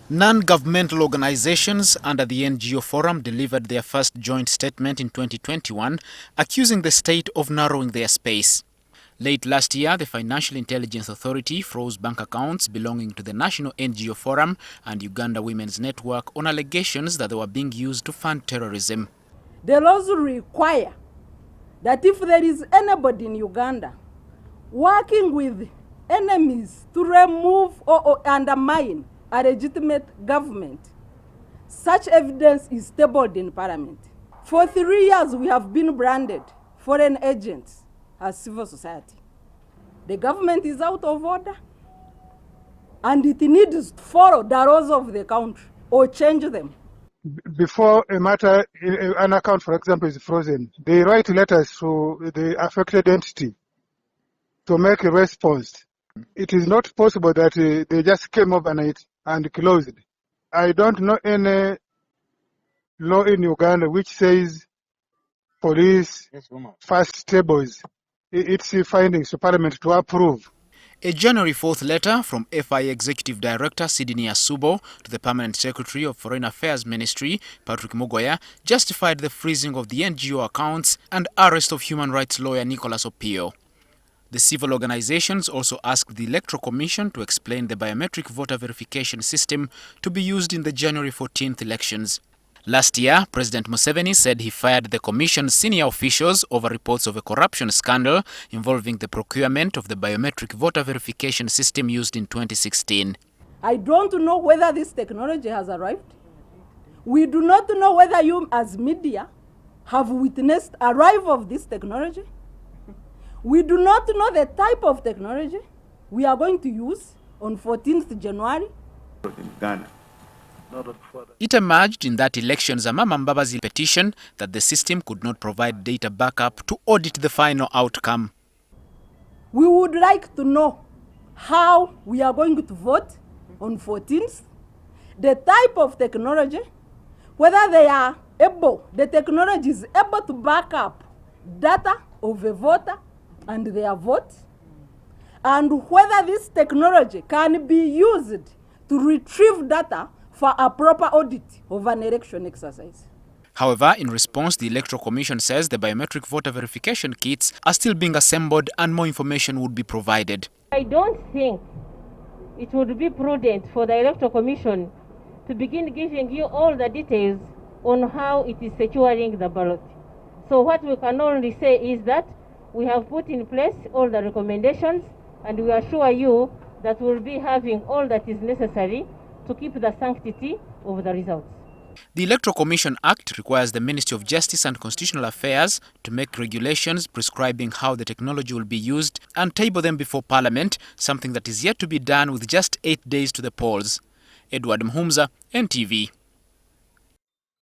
Non-governmental organizations under the NGO Forum delivered their first joint statement in 2021, accusing the state of narrowing their space. Late last year, the Financial Intelligence Authority froze bank accounts belonging to the National NGO Forum and Uganda Women's Network on allegations that they were being used to fund terrorism. The laws require that if there is anybody in Uganda working with enemies to remove or undermine a legitimate government, such evidence is tabled in Parliament. For 3 years, we have been branded foreign agents as civil society. The government is out of order, and it needs to follow the laws of the country or change them. Before a matter, an account, for example, is frozen, they write letters to the affected entity to make a response. It is not possible that they just came overnight and closed. I don't know any law in Uganda which says police first tables its findings to Parliament to approve. A January 4th letter from FIA Executive Director Sidney Asubo to the Permanent Secretary of Foreign Affairs Ministry, Patrick Mugoya, justified the freezing of the NGO accounts and arrest of human rights lawyer Nicholas Opio. The civil organizations also asked the Electoral Commission to explain the biometric voter verification system to be used in the January 14th elections. Last year, President Museveni said he fired the Commission's senior officials over reports of a corruption scandal involving the procurement of the biometric voter verification system used in 2016. I don't know whether this technology has arrived. We do not know whether you as media have witnessed arrival of this technology. We do not know the type of technology we are going to use on 14th January. It emerged in that election's Amama Mbabazi petition that the system could not provide data backup to audit the final outcome. We would like to know how we are going to vote on 14th, the type of technology, whether they are able, the technology is able to back up data of a voter and their vote, and whether this technology can be used to retrieve data for a proper audit of an election exercise. However, in response, the Electoral Commission says the biometric voter verification kits are still being assembled and more information would be provided. I don't think it would be prudent for the Electoral Commission to begin giving you all the details on how it is securing the ballot. So what we can only say is that we have put in place all the recommendations, and we assure you that we'll be having all that is necessary to keep the sanctity of the results. The Electoral Commission Act requires the Ministry of Justice and Constitutional Affairs to make regulations prescribing how the technology will be used and table them before Parliament, something that is yet to be done with just 8 days to the polls. Edward Mhumza, NTV.